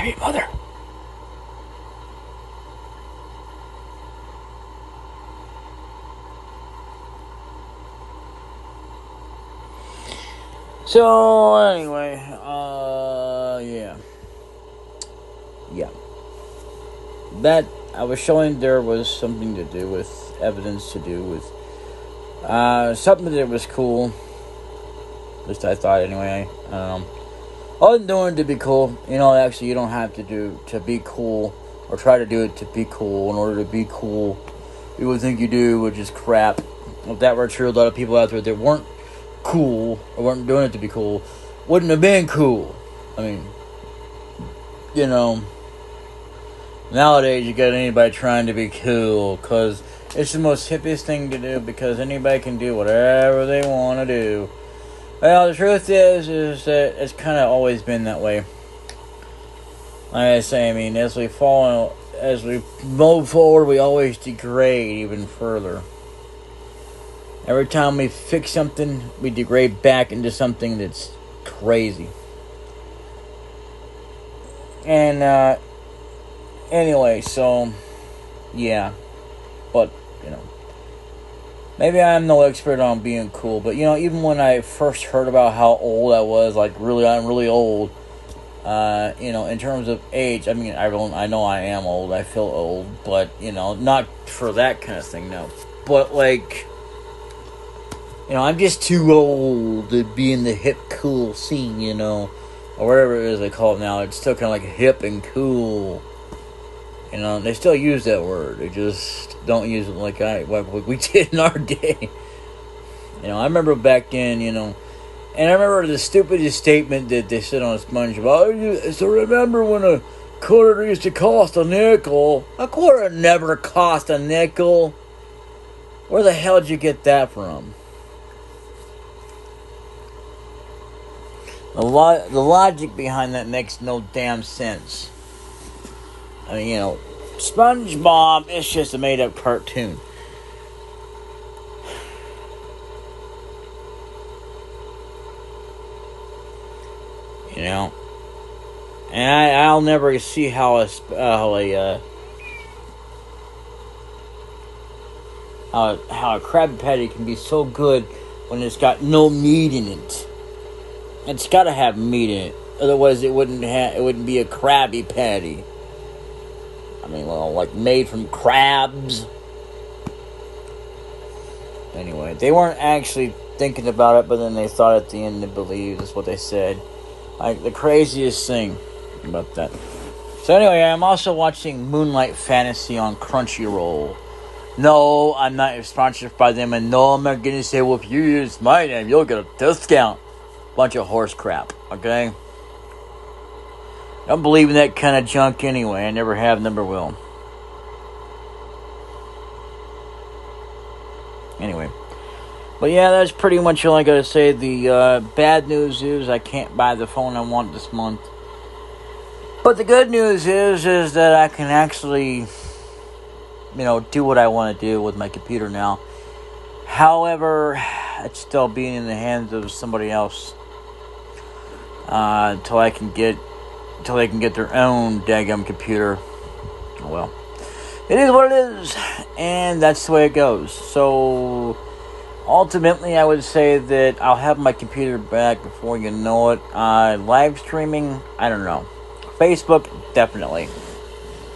Happy Mother. So, anyway, yeah. That, I was showing there was something to do with, evidence to do with, something that was cool. At least I thought anyway, I don't know. I wasn't doing it to be cool. Actually, you don't have to do to be cool, or try to do it to be cool in order to be cool. People think you do, which is crap. If that were true, a lot of people out there that weren't cool, or weren't doing it to be cool, wouldn't have been cool. I mean, nowadays you got anybody trying to be cool, because it's the most hippiest thing to do, because anybody can do whatever they want to do. Well, the truth is that it's kind of always been that way. Like I say, as we move forward, we always degrade even further. Every time we fix something, we degrade back into something that's crazy. And, anyway, so, yeah. But, maybe I'm no expert on being cool, but, even when I first heard about how old I was, I'm really old, in terms of age, I know I am old, I feel old, but, not for that kind of thing, no. But, I'm just too old to be in the hip, cool scene, or whatever it is they call it now. It's still kind of like hip and cool. They still use that word. They just don't use it like we did in our day. I remember back then, and I remember the stupidest statement that they said on SpongeBob. So remember when a quarter used to cost a nickel? A quarter never cost a nickel. Where the hell did you get that from? The logic behind that makes no damn sense. SpongeBob is just a made-up cartoon. And I'll never see how a Krabby Patty can be so good when it's got no meat in it. It's got to have meat in it, otherwise it wouldn't be a Krabby Patty. Made from crabs. Anyway, they weren't actually thinking about it, but then they thought at the end they believed is what they said. The craziest thing about that. So anyway, I'm also watching Moonlight Fantasy on Crunchyroll. No, I'm not sponsored by them, and no, I'm not going to say, well, if you use my name, you'll get a discount. Bunch of horse crap, okay? I don't believe in that kind of junk anyway. I never have, never will. Anyway. But yeah, that's pretty much all I gotta say. The bad news is I can't buy the phone I want this month. But the good news is that I can actually, do what I want to do with my computer now. However, it's still being in the hands of somebody else. Until they can get their own daggum computer. Oh well. It is what it is, and that's the way it goes. So, ultimately, I would say that I'll have my computer back before you know it. Live streaming, I don't know. Facebook, definitely.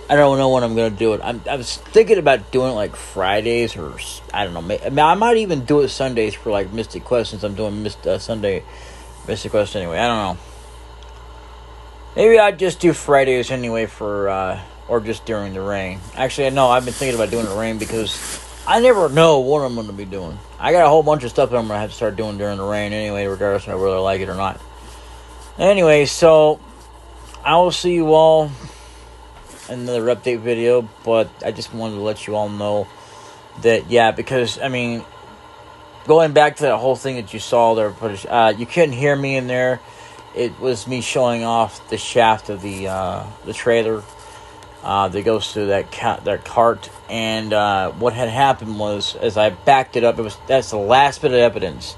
I don't know when I'm going to do it. I was thinking about doing it like Fridays, or I don't know. I might even do it Sundays for like Mystic Quest, since I'm doing Sunday Mystic Quest anyway. I don't know. Maybe I'd just do Fridays anyway or just during the rain. Actually, no, I've been thinking about doing the rain because I never know what I'm going to be doing. I got a whole bunch of stuff that I'm going to have to start doing during the rain anyway, regardless of whether I like it or not. Anyway, so I will see you all in another update video, but I just wanted to let you all know that, yeah, because, going back to that whole thing that you saw there, you couldn't hear me in there. It was me showing off the shaft of the trailer that goes through that cart, and what had happened was, as I backed it up, that's the last bit of evidence.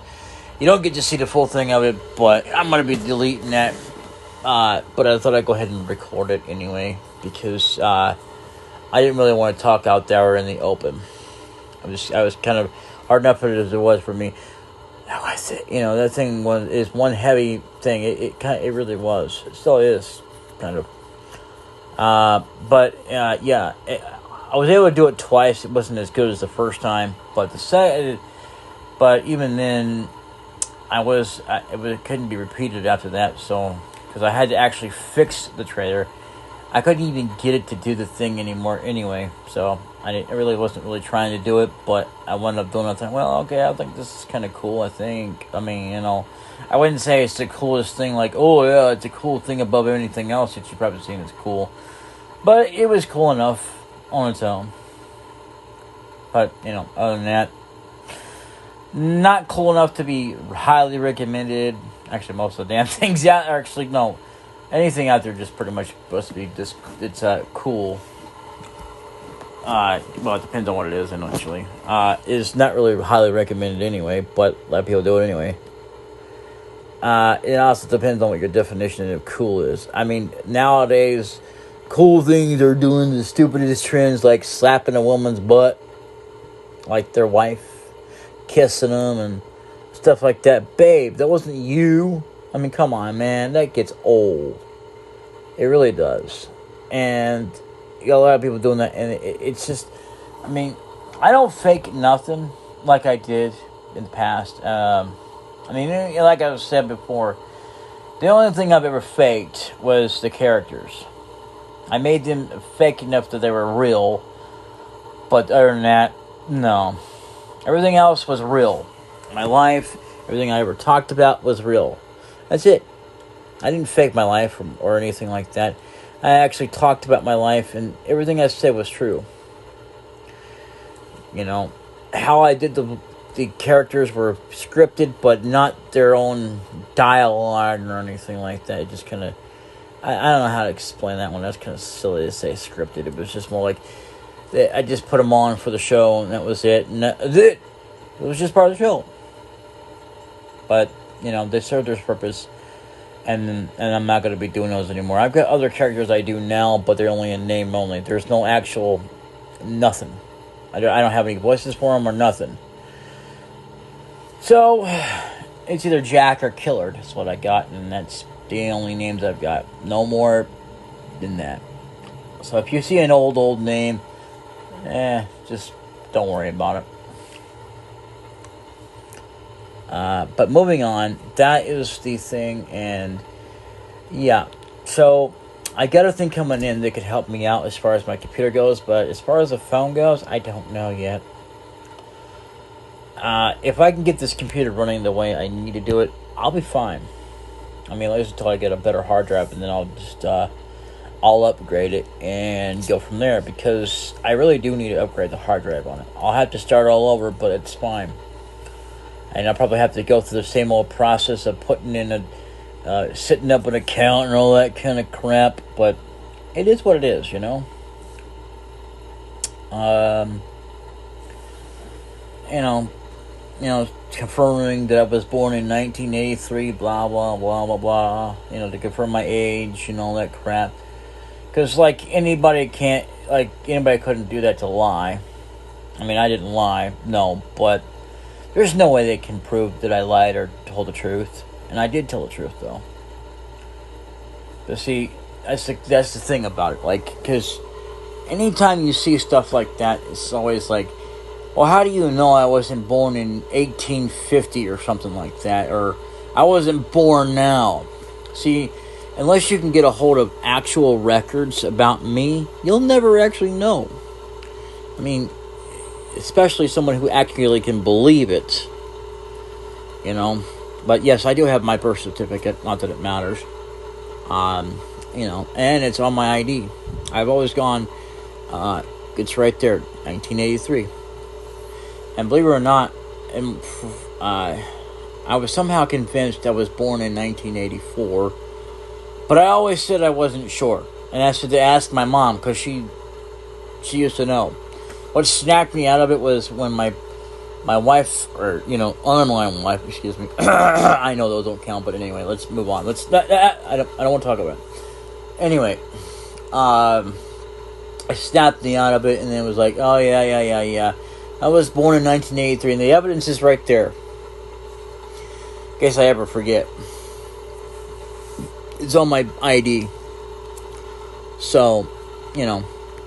You don't get to see the full thing of it, but I'm going to be deleting that But I thought I'd go ahead and record it anyway because I didn't really want to talk out there in the open. I was kind of hard enough as it was for me. That thing is one heavy thing. It really was. It still is, kind of. I was able to do it twice. It wasn't as good as the first time, but even then, it couldn't be repeated after that. So, because I had to actually fix the trailer, I couldn't even get it to do the thing anymore. Anyway, so I really wasn't really trying to do it, but I wound up doing it. Well, okay, I think this is kind of cool. I wouldn't say it's the coolest thing. Like, oh yeah, it's a cool thing above anything else that you've probably seen. It's cool, but it was cool enough on its own. But other than that, not cool enough to be highly recommended. Actually, most of the damn things out there, no, anything out there just pretty much supposed to be just, it's cool. Well, it depends on what it is, actually. Is not really highly recommended anyway, but a lot of people do it anyway. It also depends on what your definition of cool is. I mean, nowadays, cool things are doing the stupidest trends, like slapping a woman's butt, like their wife, kissing them, and stuff like that. Babe, that wasn't you. I mean, come on, man. That gets old. It really does. And you got a lot of people doing that, and it's just, I mean, I don't fake nothing like I did in the past. Like I said before, the only thing I've ever faked was the characters. I made them fake enough that they were real, but other than that, no. Everything else was real. My life, everything I ever talked about was real. That's it. I didn't fake my life or anything like that. I actually talked about my life, and everything I said was true. How I did the characters were scripted, but not their own dialogue or anything like that. It just kind of, I don't know how to explain that one. That's kind of silly to say scripted. It was just more like, I just put them on for the show, and that was it. And that was it. It was just part of the show. But, they served their purpose. And I'm not going to be doing those anymore. I've got other characters I do now, but they're only in name only. There's no actual nothing. I don't have any voices for them or nothing. So, it's either Jack or Killard. That's what I got, and that's the only names I've got. No more than that. So if you see an old name, just don't worry about it. But moving on, that is the thing, and yeah, so I got a thing coming in that could help me out as far as my computer goes, but as far as the phone goes, I don't know yet. If I can get this computer running the way I need to do it, I'll be fine. At least until I get a better hard drive, and then I'll just, I'll upgrade it and go from there, because I really do need to upgrade the hard drive on it. I'll have to start all over, but it's fine. And I'll probably have to go through the same old process of putting in setting up an account and all that kind of crap. But it is what it is, confirming that I was born in 1983, blah, blah, blah, blah, blah. To confirm my age and all that crap. Because, anybody couldn't do that to lie. I didn't lie, no, but there's no way they can prove that I lied or told the truth. And I did tell the truth, though. But see, that's the thing about it. Because anytime you see stuff like that, it's always like, well, how do you know I wasn't born in 1850 or something like that? Or I wasn't born now. See, unless you can get a hold of actual records about me, you'll never actually know. Especially someone who accurately can believe it. But yes, I do have my birth certificate, not that it matters. And it's on my ID. I've always gone, it's right there, 1983. And believe it or not, I was somehow convinced I was born in 1984. But I always said I wasn't sure. And I had to ask my mom, because she used to know. What snapped me out of it was when my my wife, or online wife, excuse me. I know those don't count, but anyway, let's move on. I don't want to talk about it. Anyway, I snapped me out of it, and then it was like, oh yeah. I was born in 1983, and the evidence is right there. In case I ever forget, it's on my ID. So,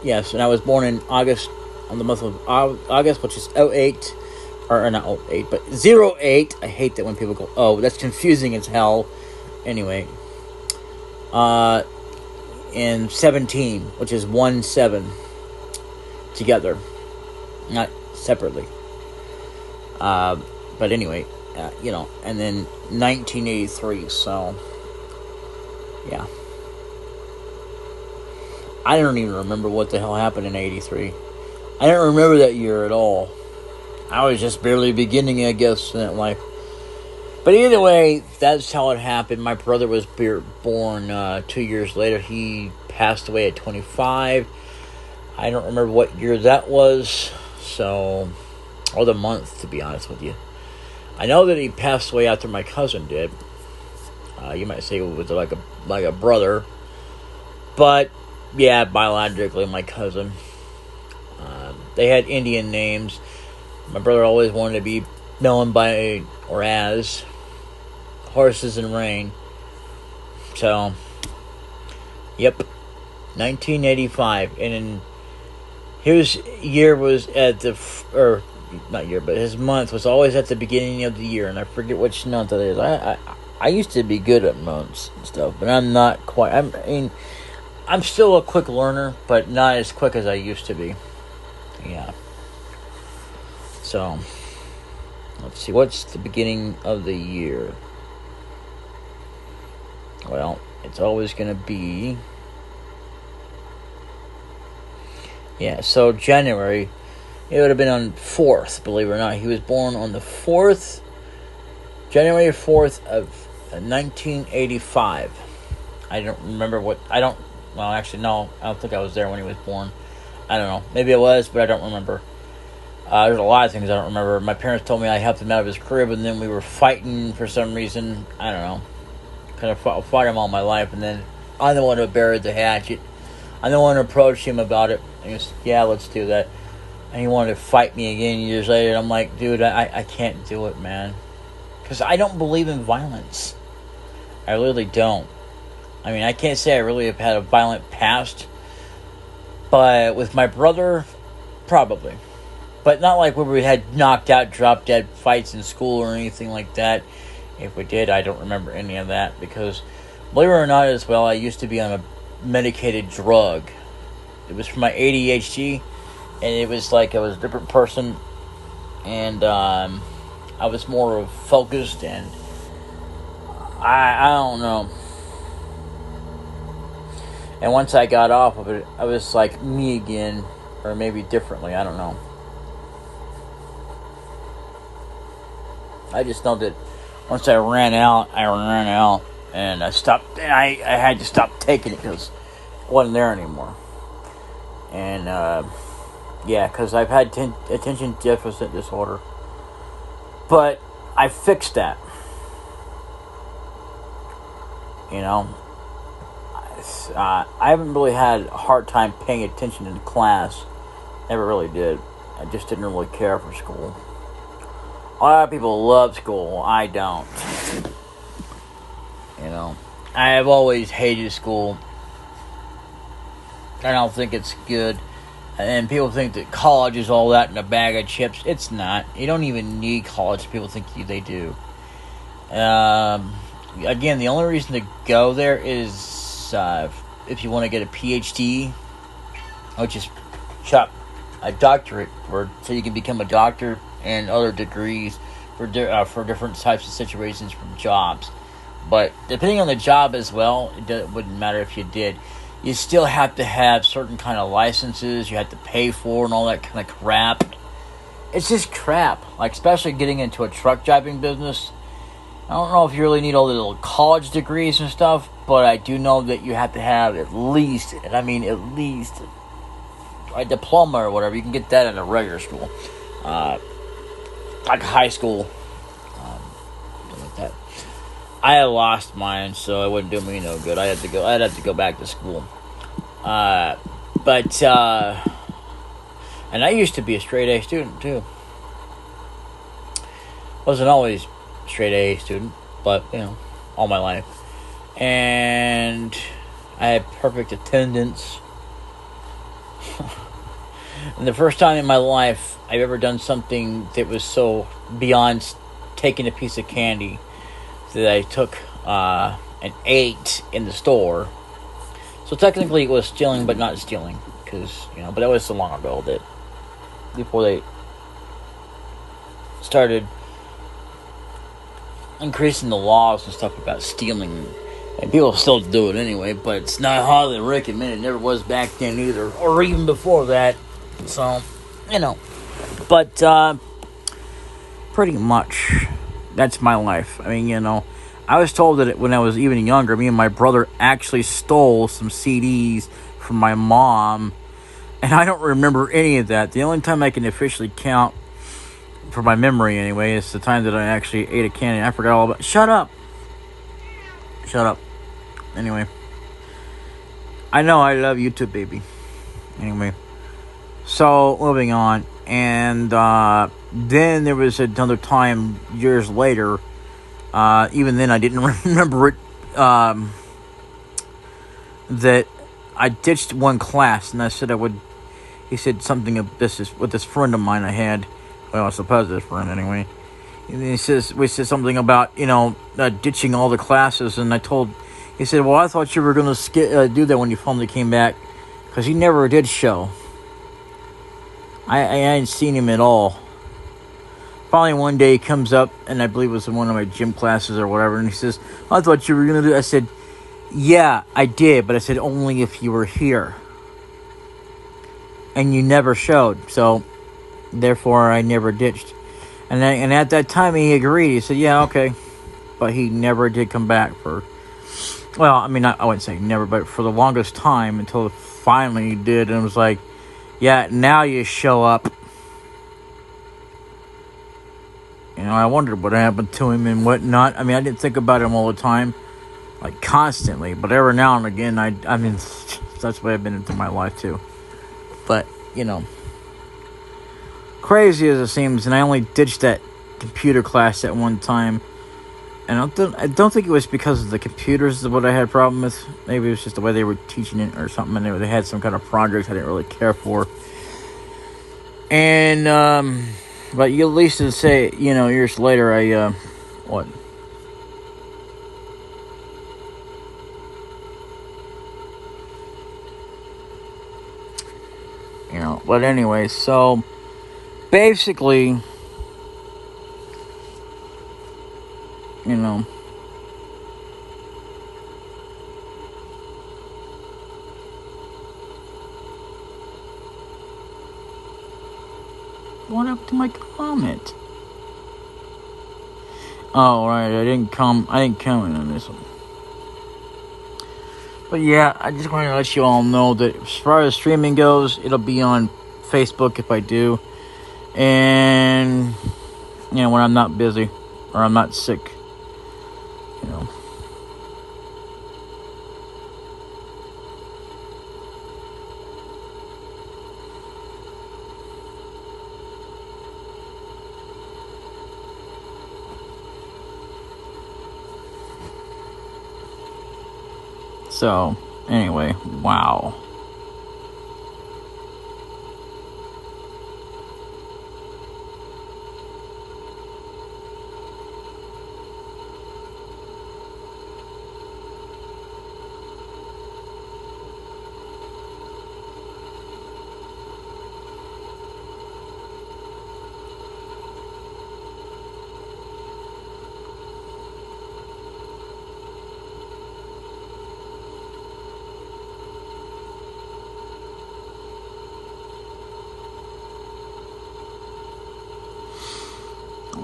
yes, and I was born in August, on the month of August, which is 08, or not 08, but 08. I hate that when people go, oh, that's confusing as hell. Anyway, in 17, which is 1-7, together, not separately. But anyway, and then 1983, so, yeah. I don't even remember what the hell happened in 83. I don't remember that year at all. I was just barely beginning, I guess, in that life. But either way, that's how it happened. My brother was born 2 years later. He passed away at 25. I don't remember what year that was, or the month, to be honest with you. I know that he passed away after my cousin did. You might say it was like a brother, but yeah, biologically my cousin. They had Indian names. My brother always wanted to be known by or as Horses and Rain. So, yep, 1985, and his year was at not year, but his month was always at the beginning of the year, and I forget which month that is. I used to be good at months and stuff, but I'm not quite. I'm still a quick learner, but not as quick as I used to be. Yeah. So, let's see, what's the beginning of the year? Well, it's always going to be... Yeah, so January, it would have been on 4th, believe it or not. He was born on the 4th, January 4th of 1985. I don't remember well, actually, no, I don't think I was there when he was born. I don't know. Maybe it was, but I don't remember. There's a lot of things I don't remember. My parents told me I helped him out of his crib, and then we were fighting for some reason. I don't know. Kind of fought him all my life, and then I'm the one who buried the hatchet. I'm the one who approached him about it. And he was, yeah, let's do that. And he wanted to fight me again years later. And I'm like, dude, I can't do it, man. Because I don't believe in violence. I really don't. I mean, I can't say I really have had a violent past. But with my brother, probably. But not like where we had knocked out, drop dead fights in school or anything like that. If we did, I don't remember any of that. Because, believe it or not as well, I used to be on a medicated drug. It was for my ADHD. And it was like I was a different person. And I was more focused. And I don't know. And once I got off of it, I was like me again. Or maybe differently, I don't know. I just know that once I ran out, and I stopped, and I had to stop taking it because it wasn't there anymore. And, yeah, because I've had attention deficit disorder. But I fixed that. I haven't really had a hard time paying attention in class. Never really did. I just didn't really care for school. A lot of people love school. I don't. I have always hated school. I don't think it's good. And people think that college is all that in a bag of chips. It's not. You don't even need college. People think they do. Again, the only reason to go there is if you want to get a PhD, which is a doctorate, so you can become a doctor and other degrees for different types of situations from jobs. But depending on the job as well, it wouldn't matter if you did. You still have to have certain kind of licenses you have to pay for and all that kind of crap. It's just crap. Like, especially getting into a truck driving business. I don't know if you really need all the little college degrees and stuff, but I do know that you have to have at least a diploma or whatever. You can get that at a regular school. like high school, something like that. I had lost mine, so it wouldn't do me no good. I'd have to go back to school. Uh, but and I used to be a straight A student too. Wasn't always straight A student, but all my life. And I had perfect attendance. And the first time in my life I've ever done something that was so beyond taking a piece of candy that I took and ate in the store. So technically it was stealing, but not stealing, because but that was so long ago that before they started increasing the laws and stuff about stealing. And people still do it anyway, but it's not how they recommend it. It never was back then either, or even before that. So, but pretty much that's my life. I mean, I was told that when I was even younger, me and my brother actually stole some CDs from my mom, and I don't remember any of that. The only time I can officially count, for my memory anyway, is the time that I actually ate a candy. I forgot all about. Shut up. Anyway, I know I love you too, baby. Anyway, so moving on, and then there was another time years later. Even then, I didn't remember it. That I ditched one class, and I said I would. He said something of this is with this friend of mine I had. Well, I suppose this friend anyway. And we said something about ditching all the classes, and he said, well, I thought you were going to do that when you finally came back, because he never did show. I hadn't seen him at all. Finally, one day he comes up, and I believe it was in one of my gym classes or whatever, and he says, I thought you were going to do it. I said, yeah, I did, but I said only if you were here. And you never showed, so therefore I never ditched. And at that time he agreed. He said, yeah, okay. But he never did come back for... Well, I mean, I wouldn't say never, but for the longest time until finally he did. And it was like, yeah, now you show up. I wondered what happened to him and whatnot. I mean, I didn't think about him all the time, like constantly. But every now and again, I mean, that's what I've been into my life too. But, crazy as it seems, and I only ditched that computer class at one time. And I don't think it was because of the computers is what I had a problem with. Maybe it was just the way they were teaching it or something. And they had some kind of projects I didn't really care for. And, but you at least to say, years later, what? But anyway, so basically, what up to my comment? Oh, right, I didn't comment on this one. But yeah, I just want to let you all know that as far as streaming goes, it'll be on Facebook if I do. And, when I'm not busy or I'm not sick, So, anyway, wow.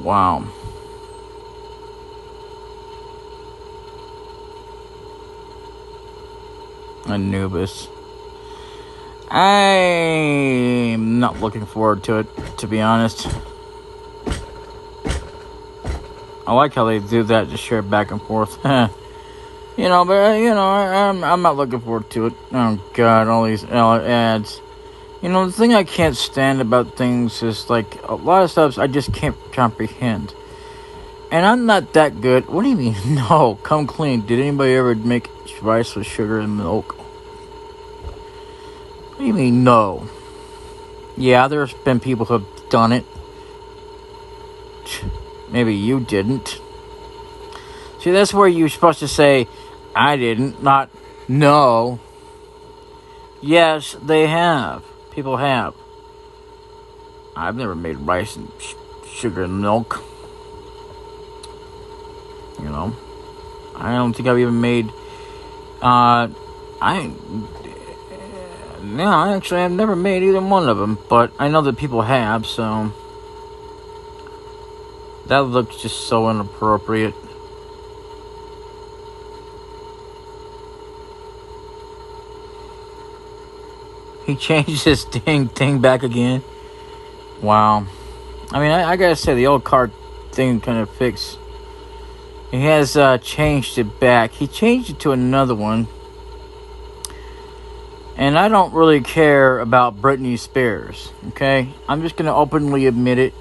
Wow. Anubis. I'm not looking forward to it, to be honest. I like how they do that, just share back and forth. I'm not looking forward to it. Oh God, all these ads. The thing I can't stand about things is like a lot of stuff I just can't comprehend. And I'm not that good. What do you mean? No, come clean. Did anybody ever make rice with sugar and milk? What do you mean, no? Yeah, there's been people who have done it. Maybe you didn't. See, that's where you're supposed to say, I didn't, not no. Yes, they have. People have. I've never made rice and sugar and milk. I don't think I've even made. Actually, I've never made either one of them, but I know that people have, so that looks just so inappropriate. He changed his thing back again. Wow. I mean, I gotta say, the old card thing kind of fixed. He has changed it back. He changed it to another one. And I don't really care about Britney Spears, okay? I'm just gonna openly admit it.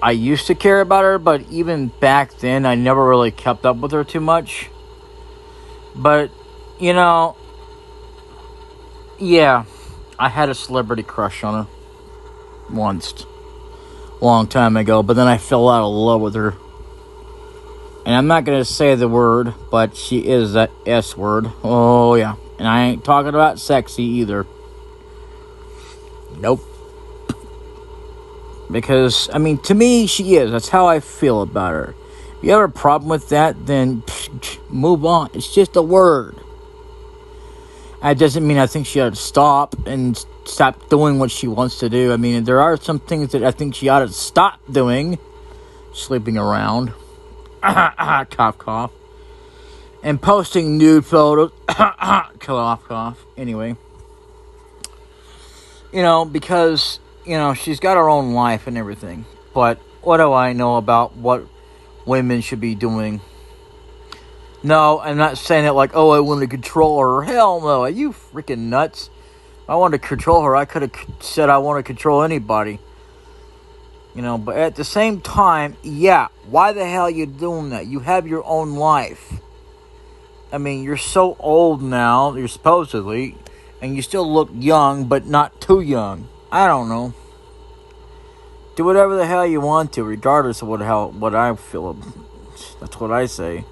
I used to care about her, but even back then, I never really kept up with her too much. But, yeah, I had a celebrity crush on her once, a long time ago, but then I fell out of love with her. And I'm not going to say the word, but she is that S word. Oh, yeah. And I ain't talking about sexy either. Nope. Because, I mean, to me, she is. That's how I feel about her. If you have a problem with that, then move on. It's just a word. That doesn't mean I think she ought to stop and stop doing what she wants to do. I mean, there are some things that I think she ought to stop doing. Sleeping around. Cough, cough. And posting nude photos. Cough, cough. Anyway. Because, she's got her own life and everything. But what do I know about what women should be doing? No, I'm not saying it like, oh, I want to control her. Hell no. Are you freaking nuts? If I wanted to control her, I could have said I want to control anybody. But at the same time, yeah, why the hell are you doing that? You have your own life. I mean, you're so old now, you're supposedly, and you still look young, but not too young. I don't know. Do whatever the hell you want to, regardless of what I feel. That's what I say.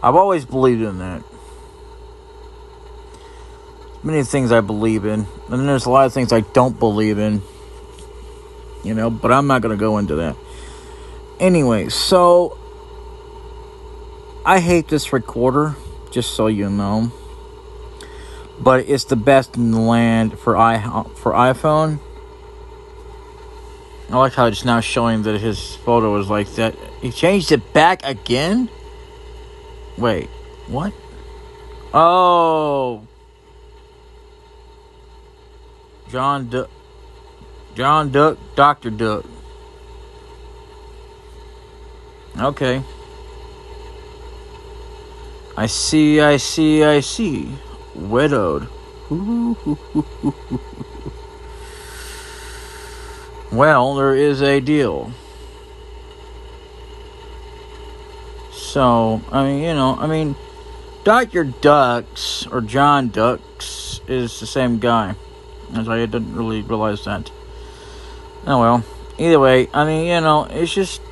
I've always believed in that. Many things I believe in, and then there's a lot of things I don't believe in. But I'm not going to go into that. Anyway, so I hate this recorder, just so you know. But it's the best in the land for iPhone. I like how it's now showing that his photo is like that. He changed it back again? Wait, what? Oh. John Duck, Dr. Duck. Okay. I see. Widowed. Well, there is a deal. So, I mean, Dr. Ducks, or John Ducks, is the same guy. As I didn't really realize that. Oh well. Either way, I mean, it's just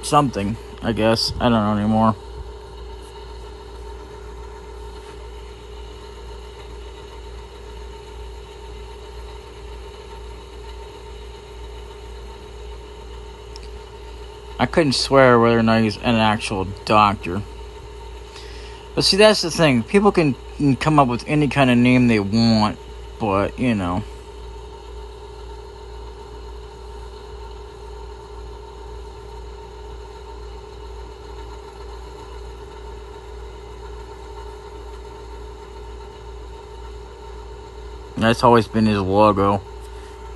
something, I guess. I don't know anymore. I couldn't swear whether or not he's an actual doctor. But see, that's the thing. People can come up with any kind of name they want, but, That's always been his logo.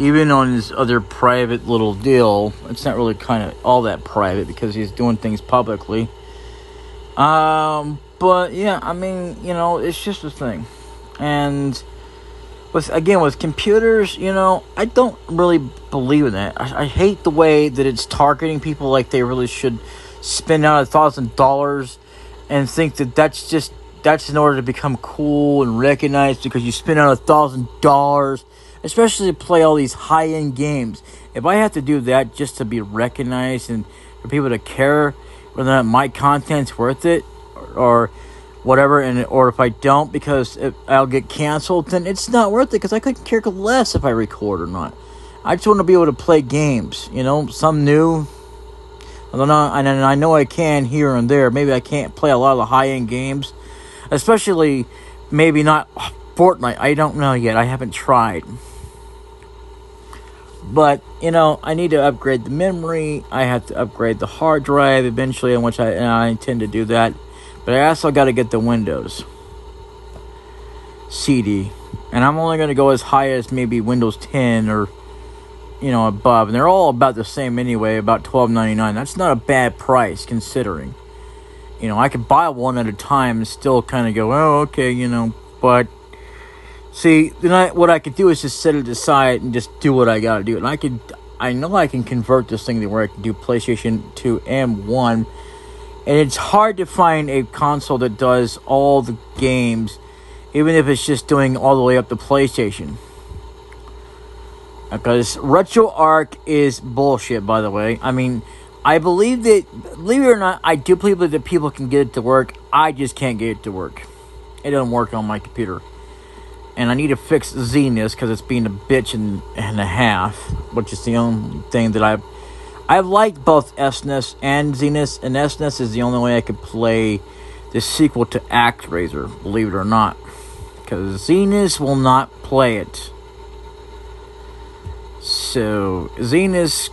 even on his other private little deal, it's not really kind of all that private because he's doing things publicly. But yeah, I mean, it's just a thing. And with computers, I don't really believe in that. I hate the way that it's targeting people like they really should spend out $1,000 and think that that's in order to become cool and recognized because you spend out $1,000, especially to play all these high-end games. If I have to do that just to be recognized and for people to care whether or not my content's worth it or whatever, or if I don't because I'll get canceled, then it's not worth it because I couldn't care less if I record or not. I just want to be able to play games, some new. I know I can here and there. Maybe I can't play a lot of the high-end games, especially maybe not Fortnite. I don't know yet. I haven't tried. But, I need to upgrade the memory. I have to upgrade the hard drive eventually, in which I intend to do that. But I also got to get the Windows CD. And I'm only going to go as high as maybe Windows 10 or, above. And they're all about the same anyway, about $12.99. That's not a bad price considering. I could buy one at a time and still kind of go, oh, okay, But, see, then what I could do is just set it aside and just do what I got to do. And I know I can convert this thing to where I can do PlayStation 2 and 1. And it's hard to find a console that does all the games, even if it's just doing all the way up to PlayStation. Because RetroArch is bullshit, by the way. I mean, I believe it or not, I do believe that people can get it to work. I just can't get it to work. It doesn't work on my computer. And I need to fix Zenus because it's being a bitch and a half, which is the only thing that I've liked both SNES and Zenus, and SNES is the only way I could play the sequel to ActRaiser, believe it or not. Because Zenus will not play it. So, Zenus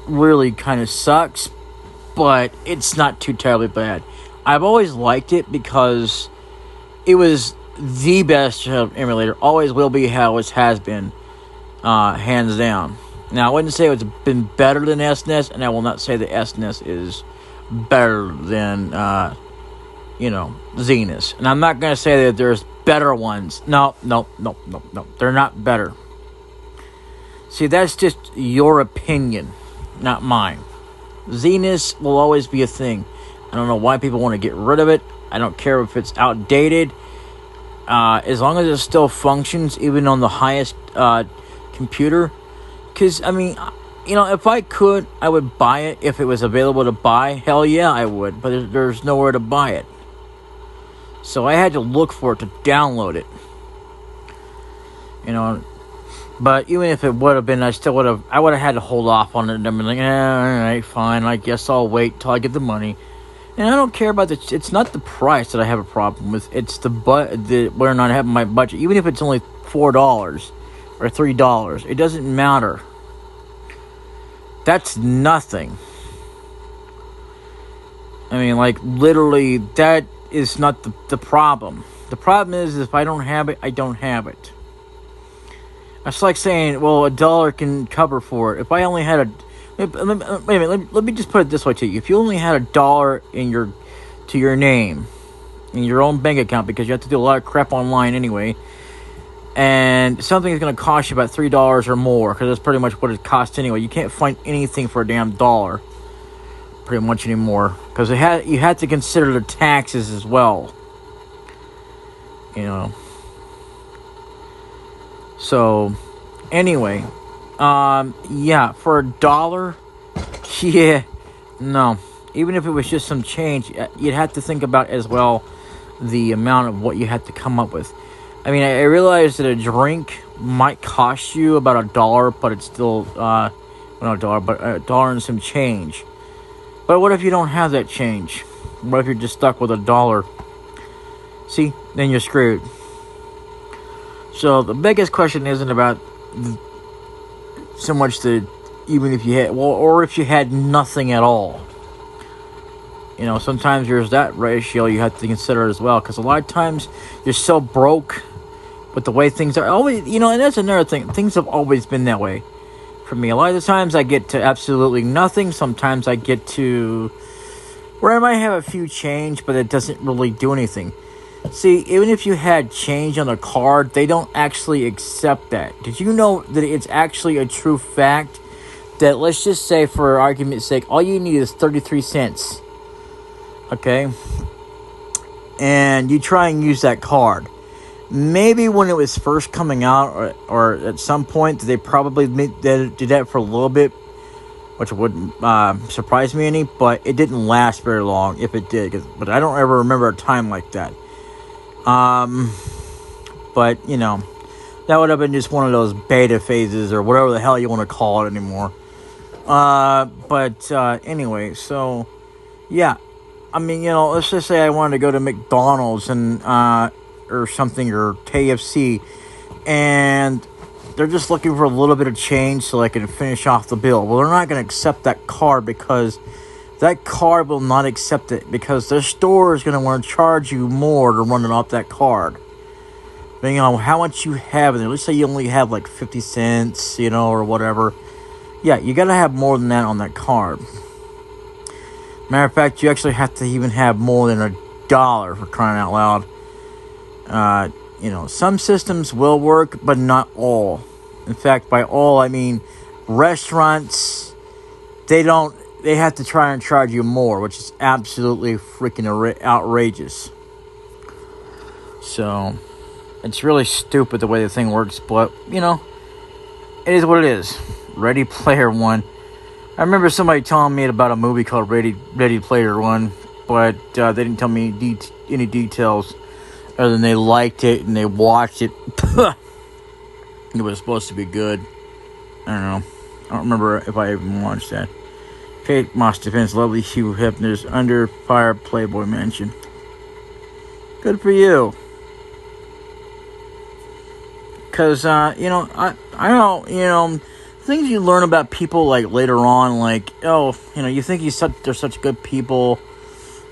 really kind of sucks, but it's not too terribly bad. I've always liked it because it was the best emulator, always will be how it has been, hands down. Now, I wouldn't say it's been better than SNES, and I will not say that SNES is better than, Zenus. And I'm not going to say that there's better ones. No. They're not better. See, that's just your opinion, not mine. Zenus will always be a thing. I don't know why people want to get rid of it. I don't care if it's outdated. As long as it still functions, even on the highest computer. Because, I mean, if I could, I would buy it if it was available to buy. Hell yeah, I would. But there's nowhere to buy it. So I had to look for it to download it. But even if it would have been, I would have had to hold off on it. And I've been like, alright, fine. I guess I'll wait till I get the money. And I don't care about it's not the price that I have a problem with. It's the whether or not I have my budget. Even if it's only $4 or $3, it doesn't matter. That's nothing. I mean, literally, that is not the problem. The problem is if I don't have it, I don't have it. It's like saying, well, $1 can cover for it. If I only had wait a minute, let me just put it this way to you. If you only had $1 to your name, in your own bank account, because you have to do a lot of crap online anyway, and something is going to cost you about $3 or more, because that's pretty much what it costs anyway. You can't find anything for a damn dollar, pretty much anymore, because you had to consider the taxes as well. So, anyway, yeah, for $1, yeah, no. Even if it was just some change, you'd have to think about as well the amount of what you had to come up with. I mean, I realize that a drink might cost you about $1, but it's still, not $1, but $1 and some change. But what if you don't have that change? What if you're just stuck with $1? See, then you're screwed. So the biggest question isn't about so much the even if you had or if you had nothing at all. Sometimes there's that ratio you have to consider as well, because a lot of times you're so broke But the way things are always, and that's another thing. Things have always been that way for me. A lot of the times I get to absolutely nothing. Sometimes I get to where I might have a few change, but it doesn't really do anything. See, even if you had change on a card, they don't actually accept that. Did you know that it's actually a true fact that, let's just say for argument's sake, all you need is 33 cents. Okay? And you try and use that card. Maybe when it was first coming out, or at some point, they probably did that for a little bit, which wouldn't surprise me any, but it didn't last very long if it did. But I don't ever remember a time like that. But, that would have been just one of those beta phases or whatever the hell you want to call it anymore. Anyway, so, yeah. I mean, let's just say I wanted to go to McDonald's and, or something, or KFC, and they're just looking for a little bit of change so I can finish off the bill. Well, they're not going to accept that card because that card will not accept it because the store is going to want to charge you more to run it off that card. How much you have in there. Let's say you only have like 50 cents, or whatever. Yeah, you got to have more than that on that card. Matter of fact, you actually have to even have more than $1 for crying out loud. Some systems will work, but not all. In fact, by all, I mean restaurants, they have to try and charge you more, which is absolutely freaking outrageous. So, it's really stupid the way the thing works, but, it is what it is. Ready Player One. I remember somebody telling me about a movie called Ready Player One, but they didn't tell me any details other than they liked it and they watched it. It was supposed to be good. I don't know. I don't remember if I even watched that. Kate Moss defends lovely Hugh Hefner's Under Fire Playboy Mansion. Good for you. Because, I don't, things you learn about people, like, later on, like, you think they're such good people,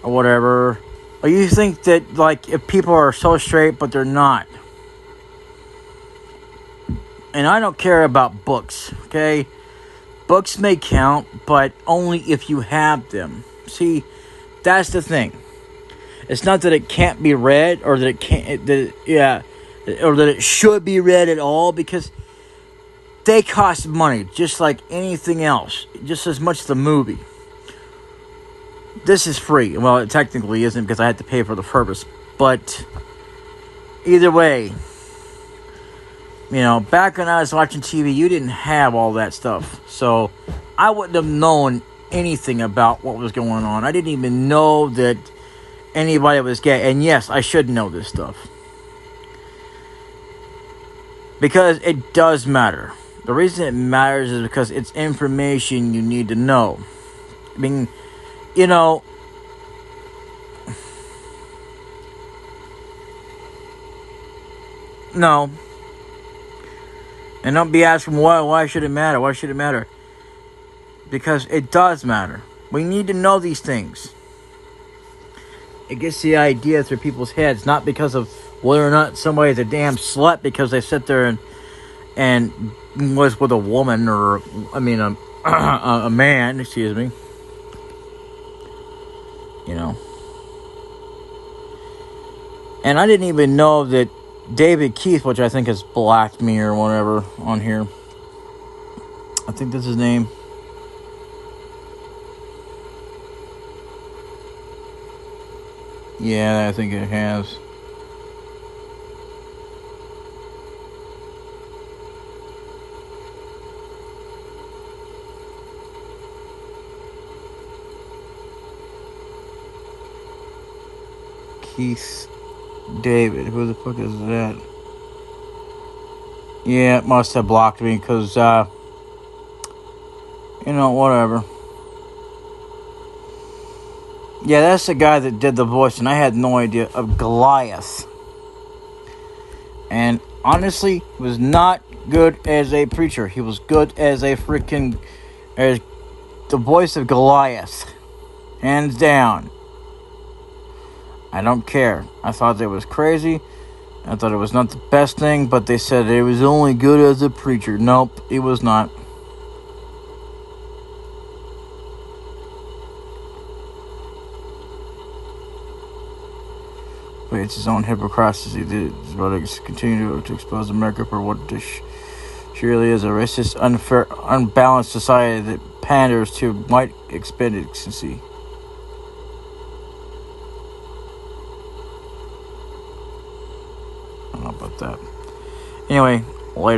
or whatever. Or you think that, like, if people are so straight, but they're not. And I don't care about books, okay? Books may count, but only if you have them. See, that's the thing. It's not that it can't be read, or that it can't, or that it should be read at all, because they cost money, just like anything else, just as much as the movie. This is free. Well, it technically isn't because I had to pay for the purpose. But either way, back when I was watching TV, you didn't have all that stuff. So I wouldn't have known anything about what was going on. I didn't even know that anybody was gay. And yes, I should know this stuff. Because it does matter. The reason it matters is because it's information you need to know. I mean, no. And don't be asking why should it matter? Why should it matter? Because it does matter. We need to know these things. It gets the idea through people's heads, not because of whether or not somebody's a damn slut because they sit there and was with a woman, or a man, excuse me. And I didn't even know that David Keith, which I think has blocked me or whatever on here. I think that's his name. Yeah, I think it has. Keith David, who the fuck is that? Yeah, it must have blocked me because, whatever. Yeah, that's the guy that did the voice, and I had no idea, of Goliath. And honestly, he was not good as a preacher. He was good as as the voice of Goliath. Hands down. I don't care. I thought that was crazy. I thought it was not the best thing, but they said it was only good as a preacher. Nope, it was not. But it's his own hypocrisy. He's about to continue to expose America for what surely is a racist, unfair, unbalanced society that panders to white expectancy. I don't know about that. Anyway, later.